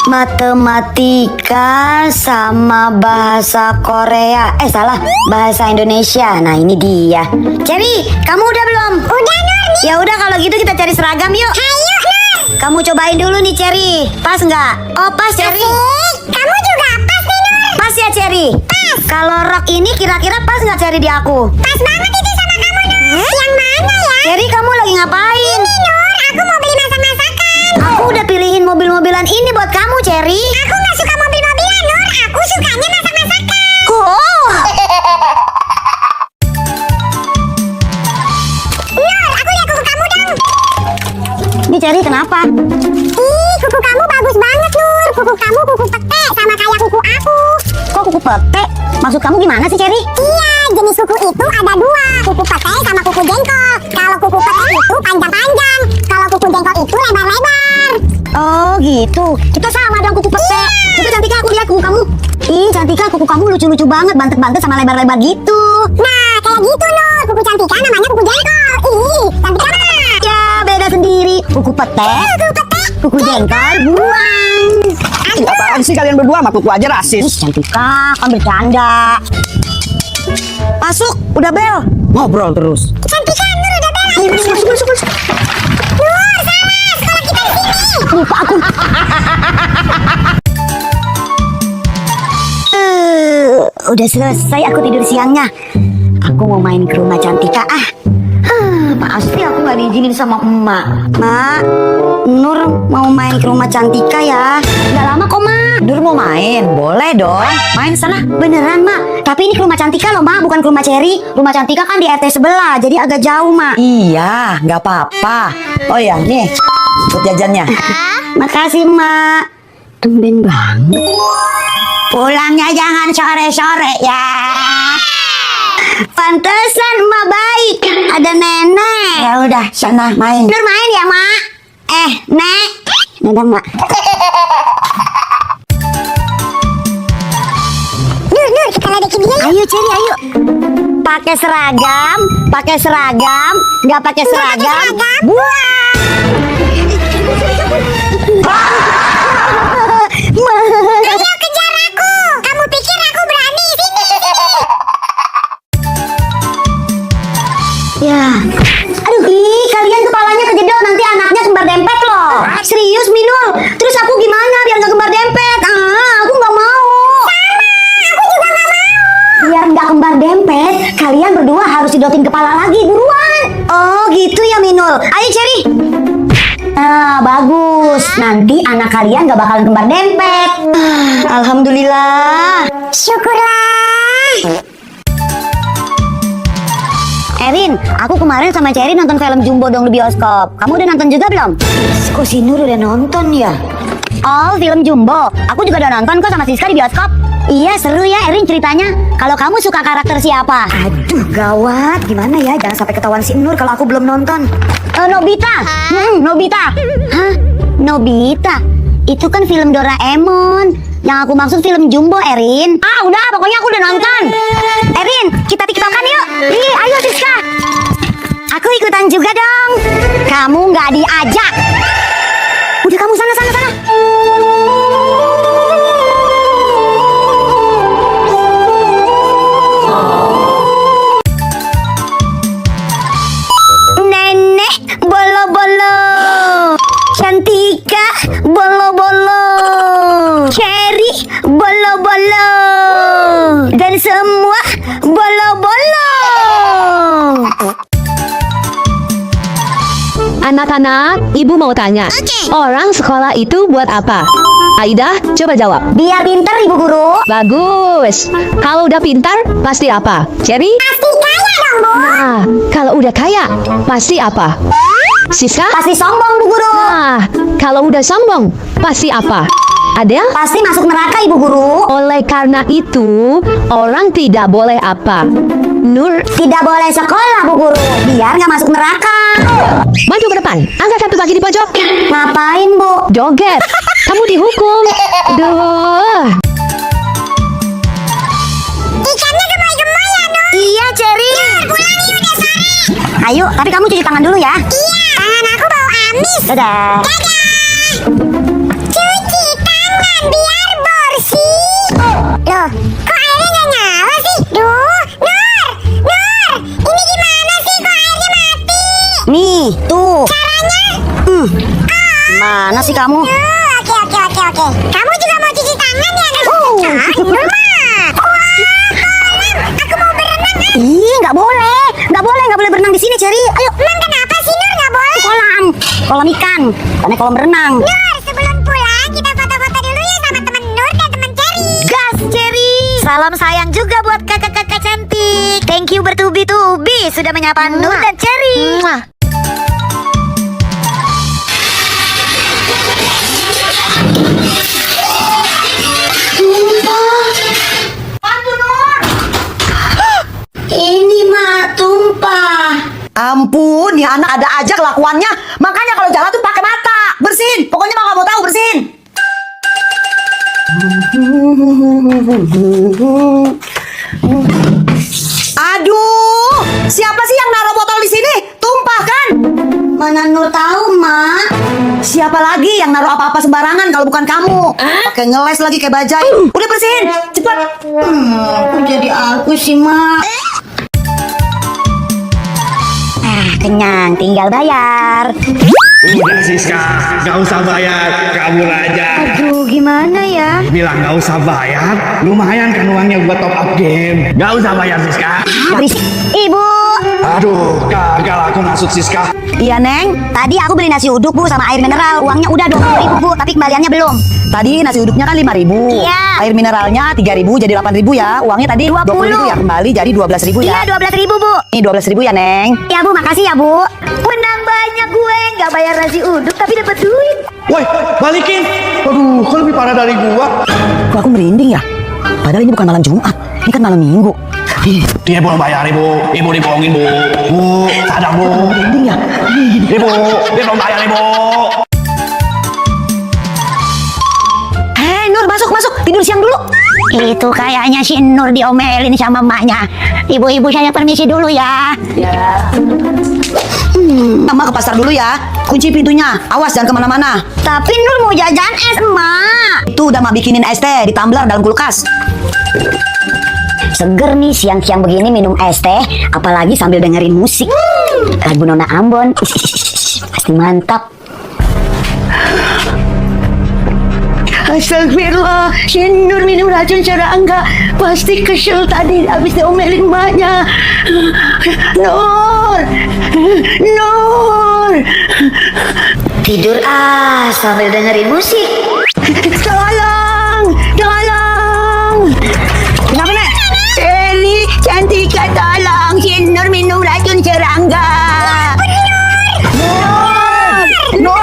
Matematika sama bahasa Korea. Salah, bahasa Indonesia. Nah, ini dia. Cherry, kamu udah belum? Udah, Nur. Ya udah, kalau gitu kita cari seragam yuk. Ayo, Nur. Kamu cobain dulu nih, Cherry. Pas nggak? Oh, pas, Cherry. Asik. Kamu juga pas nih, Nur. Pas ya, Cherry? Pas. Kalau rok ini kira-kira pas nggak, Cherry, di aku? Pas banget itu sama kamu, Nur. Yang mana ya? Cherry, kamu lagi ngapain? Ini, Nur. Aku mau beli masak-masakan. Aku udah pilihin mobil-mobilan ini buat kamu, Cherry. Aku nggak suka mobil-mobilan, Nur. Aku sukanya masak-masakan. Oh. Nur, aku lihat kuku kamu dong. Ini Cherry kenapa? Ih, kuku kamu bagus banget, Nur. Kuku kamu kuku pete sama kayak kuku aku. Kok kuku pete? Maksud kamu gimana sih, Cherry? Iya, jenis kuku itu ada dua. Kuku pete sama kuku jengkol. Kalau kuku pete itu panjang-panjang. Kalau kuku jengkol itu lebar-lebar. Oh gitu. Kita sama dong kuku pete. Coba Cantika, aku lihat kuku kamu. Ih, Cantika, kuku kamu lucu-lucu banget, bantet-bantet sama lebar-lebar gitu. Nah, kayak gitu, Nur. Kuku Cantika namanya kuku jengkol. Ih, Cantika mah. Ya, beda sendiri. Kuku pete, Kuku pete. kuku jengkol, buang. Apaan sih kalian berdua sama kuku aja Ih, rasis? Cantika, kan bercanda. Masuk, udah bel. Ngobrol terus. Cantika, Nur udah bela. Ayo, masuk. Nur, salah. Sekolah kita di sini. Lupa aku. Udah selesai aku tidur siangnya. Aku mau main ke rumah Cantika. Pasti aku nggak diizinin sama emak. Mak, Nur mau main ke rumah Cantika ya. Nggak lama kok, Mak. Nur mau main? Boleh dong. Main sana. Beneran, Mak. Tapi ini ke rumah Cantika loh, Mak. Bukan ke rumah Cherry. Rumah Cantika kan di RT sebelah, jadi agak jauh, Mak. Iya, nggak apa-apa. Oh ya, nih, buat jajannya. Makasih, Mak. Tumben banget. Pulangnya jangan sore-sore ya. Pantesan Mak baik. Ada nenek. Ya udah, sana main. Nur main ya, Mak. Nek. Dadah, Mak. Nur, kita ledekin dia yuk. Ayo, Cherry, ayo. Pakai seragam, nggak pakai seragam. Buang. Ayo kejar aku. Kamu pikir aku berani? Sini. Ya. Aduh, kalian kepalanya kejedot, nanti anaknya kembar dempet loh. Serius, Minul. Terus aku gimana biar nggak kembar dempet? Aku nggak mau. Aku juga nggak mau. Biar nggak kembar dempet, kalian berdua harus didotin kepala lagi, buruan. Oh, gitu ya, Minul. Ayo, Cherry. Nah, bagus. Nanti anak kalian nggak bakalan kembar dempet. Alhamdulillah. Syukurlah. Erin, aku kemarin sama Cherry nonton film Jumbo dong di bioskop. Kamu udah nonton juga belum? Kok si Nur udah nonton ya? Oh, film Jumbo. Aku juga udah nonton kok sama Siska di bioskop. Iya, seru ya Erin ceritanya. Kalau kamu suka karakter siapa? Aduh, gawat. Gimana ya? Jangan sampai ketahuan si Nur kalau aku belum nonton. Nobita. Nobita. Hah? Nobita? Itu kan film Doraemon. Yang aku maksud film Jumbo, Erin. Udah, pokoknya aku udah nonton. Erin, kita tiktokan yuk. Ayo Siska. Aku ikutan juga dong. Kamu nggak diajak. Udah, kamu sana. Nenek bolo-bolo. Cantika bolo-bolo. Cherry bolo-bolo. Dan semua bolo-bolo. Anak-anak, ibu mau tanya. Orang sekolah itu buat apa? Aida, coba jawab. Biar pinter, Ibu Guru. Bagus. Kalau udah pintar, pasti apa? Cherry? Pasti kaya dong, Bu. Nah, kalau udah kaya, pasti apa? Siska? Pasti sombong, Bu Guru. Nah, kalau udah sombong, pasti apa? Adel? Pasti masuk neraka, Ibu Guru. Oleh karena itu, orang tidak boleh apa? Nur, Tidak boleh sekolah, Bu Guru. Biar nggak masuk neraka. maju ke depan. Angkat satu kaki di pojok. Ngapain, Bu? Joget. Kamu dihukum. Duh. Ikannya gemoy-gemoy ya, Nur. Iya, Cherry. Pulang nih, udah sore. Ayo, tapi kamu cuci tangan dulu ya. Iya, tangan aku bau amis. Dadah. Dadah. Cuci tangan. Mana sih kamu? Oke. Kamu juga mau cuci tangan ya, Nur? Nur mah. Aku mau berenang. Ih, nggak boleh berenang di sini, Cherry. Ayo. Emang kenapa sih, Nur, nggak boleh? Kolam ikan, karena kolam berenang. Nur, sebelum pulang kita foto-foto dulu ya sama temen Nur dan temen Cherry. Gas, Cherry. Salam sayang juga buat kakak-kakak cantik. Thank you bertubi-tubi sudah menyapa Nur dan Cherry. Ini mah tumpah. Ampun, ya anak ada aja kelakuannya. Makanya kalau jalan tuh pakai mata. Bersihin. Pokoknya mau nggak mau tahu bersihin. Aduh, siapa sih yang naruh botol di sini? Tumpah kan? Mana Nur tahu, Mak? Siapa lagi yang naruh apa-apa sembarangan kalau bukan kamu? Pakai ngeles lagi kayak bajai. Udah bersihin, cepat. Kok jadi aku sih, Mak? Kenyang, tinggal bayar. Udah Siska, gak usah bayar, kabur aja. Aduh, gimana ya? Bilang gak usah bayar, lumayan kan uangnya buat top up game. Gak usah bayar Siska. Berisik. Ibu. Aduh, gagal aku ngasut Siska. Iya, Neng. Tadi aku beli nasi uduk, Bu, sama air mineral. Uangnya udah 20.000, Bu, tapi kembaliannya belum. Tadi nasi uduknya kan 5.000. Iya. Air mineralnya 3.000 jadi 8.000 ya. Uangnya tadi 20.000 ya, kembali jadi 12.000 ya. Iya, 12.000, Bu. Ini 12.000 ya, Neng. Ya, Bu, makasih ya, Bu. Menang banyak gue, nggak bayar nasi uduk tapi dapat duit. Woi, balikin. Aduh, kok lebih parah dari gua. Kok aku merinding ya? Padahal ini bukan malam Jumat, ini kan malam Minggu. Dia belum bayar Ibu. Ibu dibohongin Bu. Bu, sadar Bu. Merinding ya? Ibu, dia belum bayar Ibu. Nur, masuk. Tidur siang dulu. Itu kayaknya si Nur diomelin sama emaknya. Ibu-ibu saya permisi dulu ya. Mama ke pasar dulu ya. Kunci pintunya. Awas jangan kemana-mana. Tapi Nur mau jajan es, Emak. Itu udah mah bikinin es teh di tumbler dalam kulkas. Seger nih siang-siang begini minum es teh, apalagi sambil dengerin musik. Lagu Nona Ambon. Pasti mantap. Astagfirullah, si Nur minum racun secara enggak. Pasti kesel tadi habis diomelin emaknya. Nur. Tidur sambil dengerin musik. Tolong. Kenapa, Nek? Eli, Cantika tolong, si Nur minum racun serangga. Nur,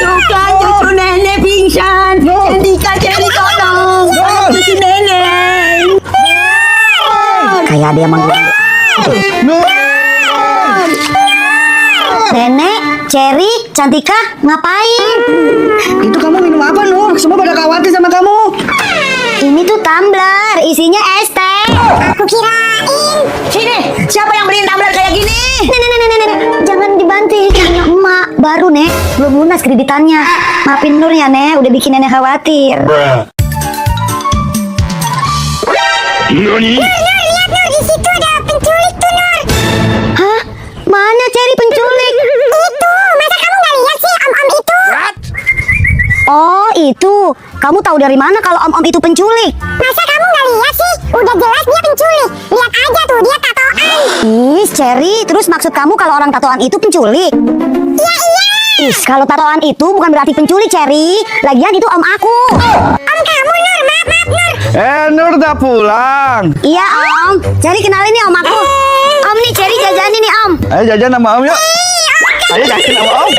tuh kan cucu nenek pingsan. Cantika Celi tolong, cucu nenek. Kayak ada yang manggil. Nenek, Cherry, Cantika, ngapain? Itu kamu minum apa, Nur? Semua pada khawatir sama kamu. Ini tuh tumbler, isinya es teh. Aku kirain. Sini, siapa yang beliin tumbler kayak gini? Nenek, jangan dibanting. Emak, baru, Nek. Belum lunas kreditannya. Maafin Nur ya, Nek. Udah bikin nenek khawatir. Nani? Lihat Nur, di situ ada penculik tuh Nur. Hah? Mana Cherry penculik? Itu, masa kamu nggak lihat sih om-om itu? Oh, itu. Kamu tahu dari mana kalau om-om itu penculik? Masa kamu nggak lihat sih? Udah jelas dia penculik. Lihat aja tuh, dia tatoan. Ih, Cherry, terus maksud kamu kalau orang tatoan itu penculik? Iya. Ih, kalau tatoan itu bukan berarti penculik, Cherry. Lagian itu om aku. Om kamu Nur, maaf Nur. Nur udah pulang. Iya, Om. Cherry kenalin nih om aku. Om nih, Cherry jajanin nih, Om. Ayo jajan sama Om yuk. Ayo jajan sama Om.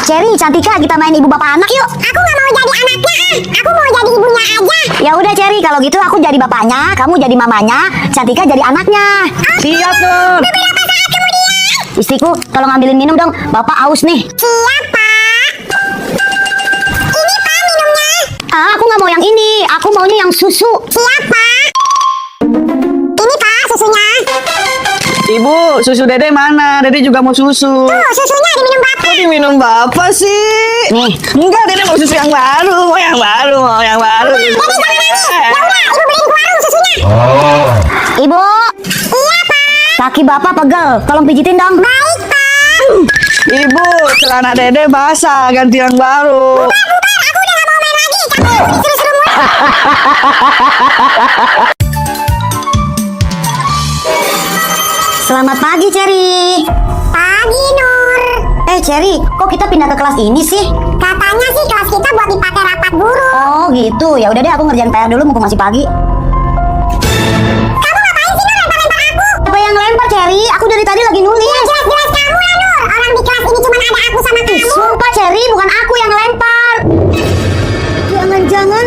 Cherry, Cantika, kita main ibu bapak anak yuk. Aku nggak mau jadi anaknya. Aku mau jadi ibunya aja. Ya udah Cherry, kalau gitu aku jadi bapaknya, kamu jadi mamanya, Cantika jadi anaknya. Siap, Nur. Istriku, tolong ambilin minum dong. Bapak aus nih. Siap Pak. Ini Pak minumnya. Aku nggak mau yang ini. Aku maunya yang susu. Siap Pak. Ini Pak susunya. Ibu, susu Dede mana? Dede juga mau susu. Tuh susunya diminum Bapak. Kok diminum Bapak sih? Nih. Enggak, Dede mau susu yang baru. Mau yang baru. Jadi jangan nangis. Ya udah, ibu beliin ke warung susunya. Ibu, Iya Pak. kaki bapak pegel. Tolong pijitin dong. Baik Pak. celana dede basah, ganti yang baru. Aku udah gak mau main lagi. Kamu disuruh-suruh mulu. Selamat pagi, Cherry. Pagi, Nur. Cherry, kok kita pindah ke kelas ini sih? Katanya sih kelas kita buat dipakai rapat guru. Oh gitu, ya udah deh aku ngerjain PR dulu mumpung masih pagi. Kamu ngapain sih, Nur, lempar-lempar aku? Apa yang lempar, Cherry? Aku dari tadi lagi nulis. Jelas-jelas kamu lah, Nur. Orang di kelas ini cuma ada aku sama kamu. Sumpah, Cherry, bukan aku yang lempar. Jangan-jangan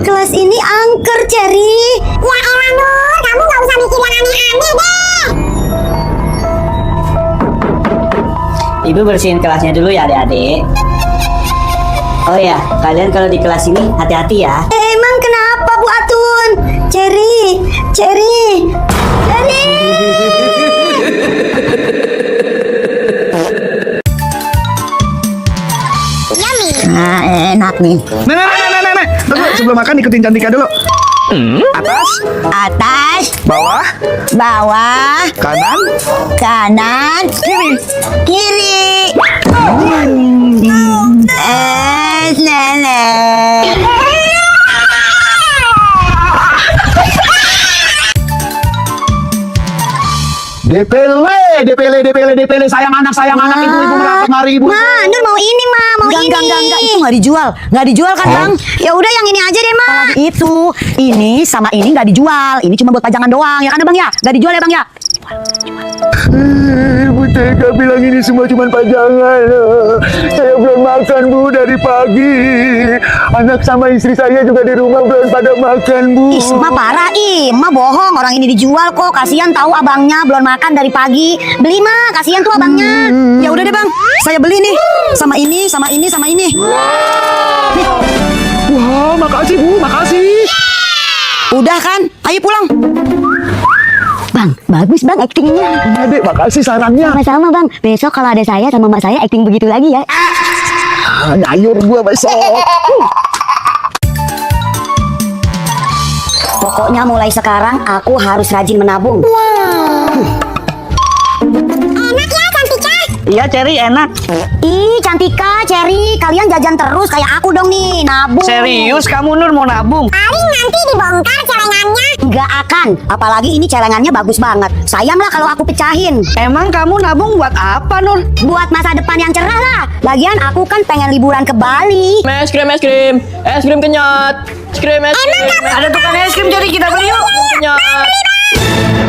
kelas ini angker, Cherry. Ya elah, Nur. Kamu gak usah mikir yang aneh-aneh deh. Ibu bersihin kelasnya dulu ya adik-adik. Oh ya, kalian kalau di kelas ini hati-hati ya. Emang kenapa, Bu Atun? Cherry. Nah, enak nih. Nek. Tunggu, sebelum makan ikutin Cantika dulu. Atas, Atas, bawah, bawah, kanan, kanan, kiri. Nenek. DPL, sayang anak, ibu merapat, mari ibu. Ma, Nur mau ini, Ma, mau ini. Enggak, itu nggak dijual kan, Bang? Ya udah yang ini aja deh, Ma. Itu, ini sama ini nggak dijual. Ini cuma buat pajangan doang, ya kan, Bang ya? Nggak dijual ya, Bang ya? Ibu tega bilang ini semua cuma pajangan. Saya belum makan, Bu, dari pagi. Anak sama istri saya juga di rumah belum pada makan, Bu. Ih, Ma parah, Ma bohong. Orang ini dijual kok. Kasihan tahu abangnya belum makan dari pagi. Beli, Ma, kasihan tuh abangnya. Ya udah deh, Bang. Saya beli nih. Sama ini. Wah, makasih, Bu, makasih. Udah kan? Ayo pulang. Bang, bagus Bang aktingnya. Iya, Dek, makasih sarannya. Sama-sama Bang. Besok kalau ada saya sama mak saya akting begitu lagi ya. Nyayur gua besok. Pokoknya mulai sekarang aku harus rajin menabung. Enak ya, Cantika. Iya, Cherry, enak. Ih, Cantika, Cherry, kalian jajan terus kayak aku dong nih, nabung. Serius kamu, Nur, mau nabung? Paling nanti dibongkar celengannya. Nggak akan, apalagi ini celengannya bagus banget. Sayang lah kalau aku pecahin. Emang kamu nabung buat apa, Nur? Buat masa depan yang cerah lah. Lagian aku kan pengen liburan ke Bali. Es krim kenyot. Es krim. Ada tukang es krim, Cherry, kita beli yuk. Kenyot.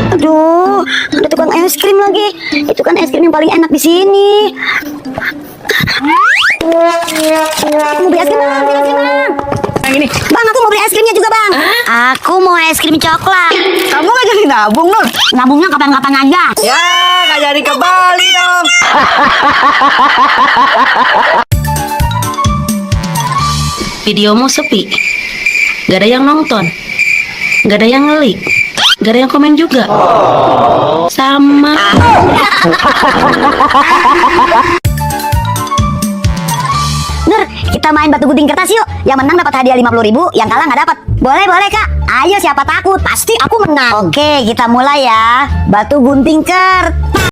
Aduh, ada tukang es krim lagi. Itu kan es krim yang paling enak di sini. Mau beli es krim, Bang? Yang ini. Bang, aku mau beli es krimnya juga, Bang. Aku mau es krim coklat. Kamu nggak jadi nabung, Nur? Nabungnya kapan-kapan aja. Ya, nggak jadi ke Bali dong. Videomu sepi, gak ada yang nonton, gak ada yang ngelik, gak ada yang komen juga. Sama. Nur, kita main batu gunting kertas yuk. Yang menang dapat hadiah 50.000, yang kalah nggak dapat. Boleh Kak. Ayo siapa takut, pasti aku menang. Oke, kita mulai ya. Batu gunting kertas.